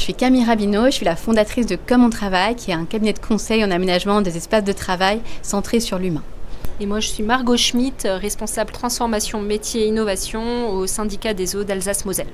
Je suis Camille Rabineau, je suis la fondatrice de Comme on travaille, qui est un cabinet de conseil en aménagement des espaces de travail centré sur l'humain. Et moi, je suis Margot Schmitt, responsable transformation métier et innovation au syndicat des eaux d'Alsace-Moselle.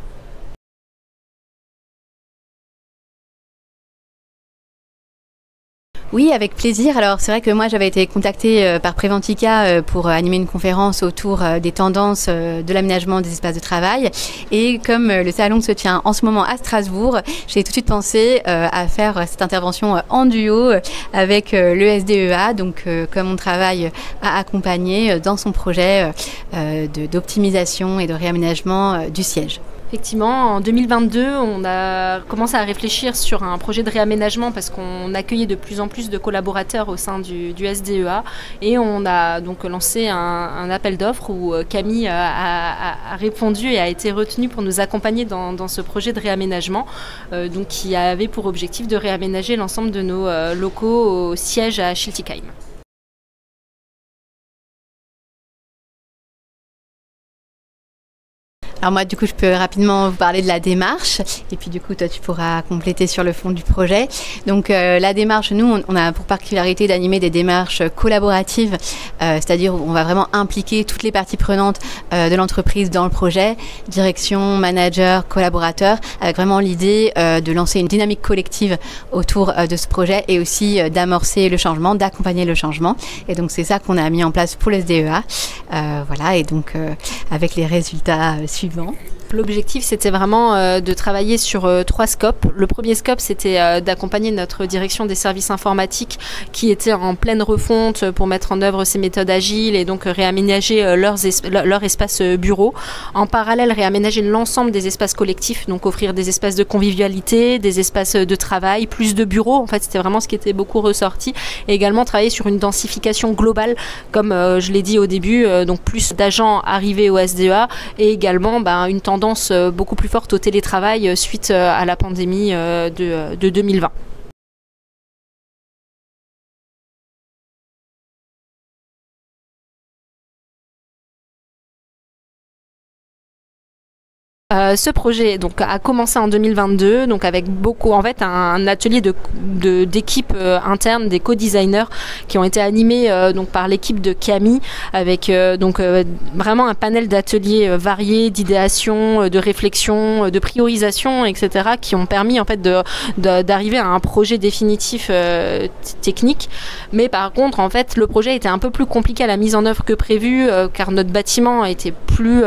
Oui, avec plaisir. Alors, c'est vrai que moi, j'avais été contactée par Préventica pour animer une conférence autour des tendances de l'aménagement des espaces de travail. Et comme le salon se tient en ce moment à Strasbourg, j'ai tout de suite pensé à faire cette intervention en duo avec le SDEA, donc comme on travaille à accompagner dans son projet d'optimisation et de réaménagement du siège. Effectivement, en 2022, on a commencé à réfléchir sur un projet de réaménagement parce qu'on accueillait de plus en plus de collaborateurs au sein du SDEA et on a donc lancé un appel d'offres où Camille a répondu et a été retenue pour nous accompagner dans ce projet de réaménagement donc qui avait pour objectif de réaménager l'ensemble de nos locaux au siège à Schiltigheim. Alors moi, du coup, je peux rapidement vous parler de la démarche et puis du coup, toi, tu pourras compléter sur le fond du projet. Donc, la démarche, nous, on a pour particularité d'animer des démarches collaboratives, c'est-à-dire où on va vraiment impliquer toutes les parties prenantes de l'entreprise dans le projet, direction, manager, collaborateurs, avec vraiment l'idée de lancer une dynamique collective autour de ce projet et aussi d'amorcer le changement, d'accompagner le changement. Et donc, c'est ça qu'on a mis en place pour le SDEA. Voilà, et donc, avec les résultats suivants. L'objectif, c'était vraiment de travailler sur 3 scopes. Le premier scope, c'était d'accompagner notre direction des services informatiques qui était en pleine refonte pour mettre en œuvre ces méthodes agiles et donc réaménager leur espace bureau. En parallèle, réaménager l'ensemble des espaces collectifs, donc offrir des espaces de convivialité, des espaces de travail, plus de bureaux. En fait, c'était vraiment ce qui était beaucoup ressorti. Et également travailler sur une densification globale, comme je l'ai dit au début, donc plus d'agents arrivés au SDEA et également une tendance beaucoup plus forte au télétravail suite à la pandémie de 2020. Ce projet donc a commencé en 2022, donc avec beaucoup un atelier d'équipe interne des co-designers qui ont été animés donc par l'équipe de Camille avec vraiment un panel d'ateliers variés, d'idéation, de réflexion, de priorisation, etc. qui ont permis en fait d'arriver à un projet définitif technique. Mais par contre en fait le projet était un peu plus compliqué à la mise en œuvre que prévu car notre bâtiment était plus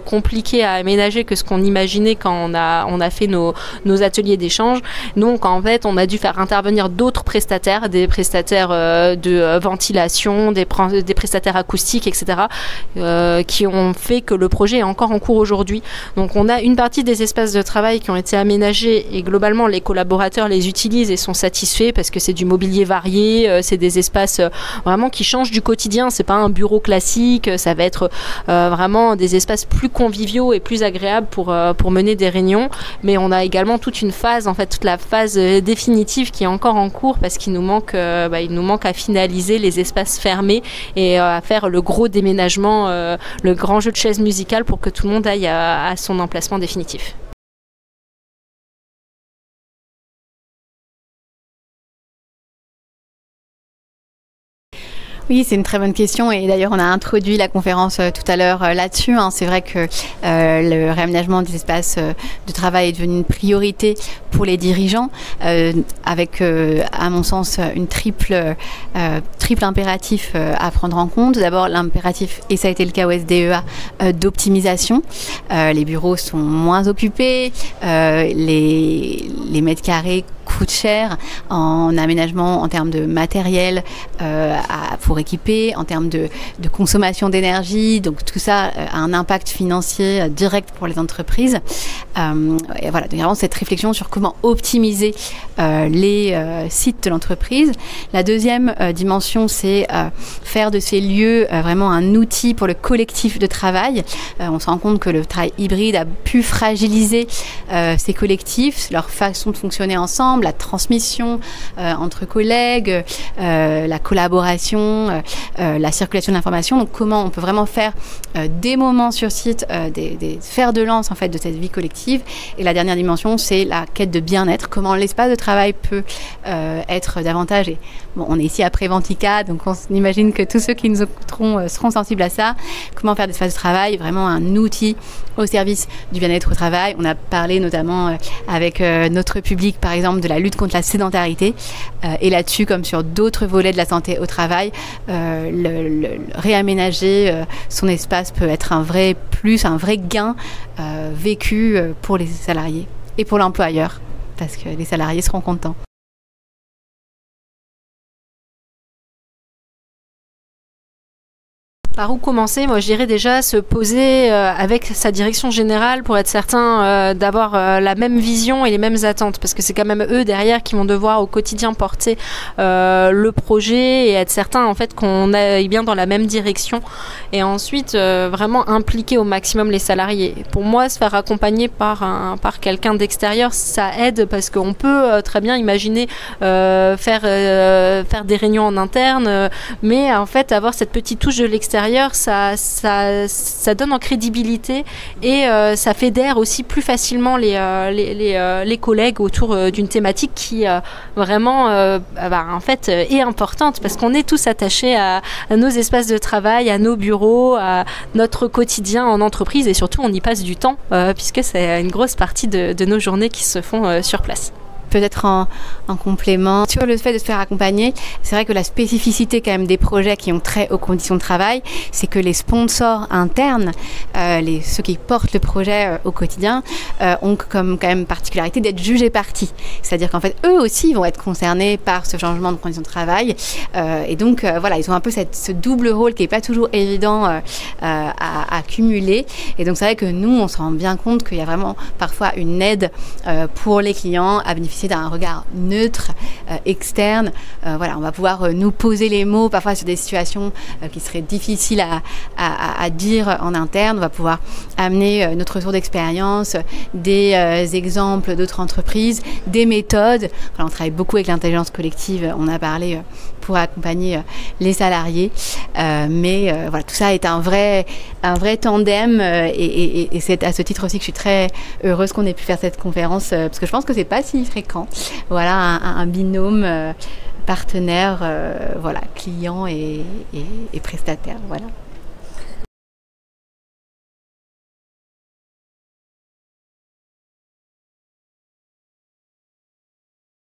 compliqué à aménager que ce qu'on imaginait quand on a fait nos ateliers d'échange. Donc en fait on a dû faire intervenir d'autres prestataires, des prestataires de ventilation, des prestataires acoustiques, etc. Qui ont fait que le projet est encore en cours aujourd'hui. Donc on a une partie des espaces de travail qui ont été aménagés et globalement les collaborateurs les utilisent et sont satisfaits parce que c'est du mobilier varié, c'est des espaces vraiment qui changent du quotidien, c'est pas un bureau classique, ça va être vraiment des espaces plus conviviaux et plus agréables pour mener des réunions, mais on a également toute une phase, en fait toute la phase définitive qui est encore en cours parce qu'il nous manque à finaliser les espaces fermés et à faire le gros déménagement, le grand jeu de chaises musicales pour que tout le monde aille à son emplacement définitif. Oui, c'est une très bonne question et d'ailleurs on a introduit la conférence tout à l'heure là-dessus. C'est vrai que le réaménagement des espaces de travail est devenu une priorité pour les dirigeants avec à mon sens une triple impératif à prendre en compte. D'abord l'impératif, et ça a été le cas au SDEA, d'optimisation. Les bureaux sont moins occupés, les mètres carrés coûtent cher en aménagement, en termes de matériel pour équiper, en termes de consommation d'énergie. Donc tout ça a un impact financier direct pour les entreprises. Et voilà, donc vraiment cette réflexion sur comment optimiser les sites de l'entreprise. La deuxième dimension, c'est faire de ces lieux vraiment un outil pour le collectif de travail. On se rend compte que le travail hybride a pu fragiliser ces collectifs, leur façon de fonctionner ensemble, la transmission entre collègues, la collaboration, la circulation de l'information. Donc comment on peut vraiment faire des moments sur site, des fers de lance en fait de cette vie collective. Et la dernière dimension, c'est la quête de bien-être. Comment l'espace de travail peut être davantage. Et bon, on est ici à Préventica, donc on imagine que tous ceux qui nous écouteront seront sensibles à ça. Comment faire d'espace de travail vraiment un outil au service du bien-être au travail. On a parlé notamment avec notre public, par exemple, de la lutte contre la sédentarité. Et là-dessus, comme sur d'autres volets de la santé au travail, réaménager son espace peut être un vrai plus, un vrai gain vécu pour les salariés et pour l'employeur, parce que les salariés seront contents. Par où commencer? Moi, je dirais déjà se poser avec sa direction générale pour être certain d'avoir la même vision et les mêmes attentes, parce que c'est quand même eux derrière qui vont devoir au quotidien porter le projet et être certain en fait qu'on aille bien dans la même direction, et ensuite vraiment impliquer au maximum les salariés. Pour moi, se faire accompagner par quelqu'un d'extérieur, ça aide, parce qu'on peut très bien imaginer faire des réunions en interne, mais en fait avoir cette petite touche de l'extérieur, ça donne en crédibilité, et ça fédère aussi plus facilement les collègues autour d'une thématique qui vraiment en fait est importante, parce qu'on est tous attachés à nos espaces de travail, à nos bureaux, à notre quotidien en entreprise, et surtout on y passe du temps puisque c'est une grosse partie de nos journées qui se font sur place. Peut-être en complément sur le fait de se faire accompagner, c'est vrai que la spécificité quand même des projets qui ont trait aux conditions de travail, c'est que les sponsors internes, ceux qui portent le projet au quotidien, ont comme quand même particularité d'être jugés partis. C'est-à-dire qu'en fait, eux aussi vont être concernés par ce changement de conditions de travail. Et donc, voilà, ils ont un peu ce double rôle qui n'est pas toujours évident à cumuler. Et donc, c'est vrai que nous, on se rend bien compte qu'il y a vraiment parfois une aide pour les clients à bénéficier d'un regard neutre, externe. Voilà, on va pouvoir nous poser les mots parfois sur des situations qui seraient difficiles à dire en interne. On va pouvoir amener notre retour d'expérience, des exemples d'autres entreprises, des méthodes. Voilà, on travaille beaucoup avec l'intelligence collective, on a parlé pour accompagner les salariés. Mais voilà, tout ça est un vrai tandem, et c'est à ce titre aussi que je suis très heureuse qu'on ait pu faire cette conférence, parce que je pense que c'est pas si fréquent. Voilà, un binôme partenaire, voilà, client et prestataire. Voilà.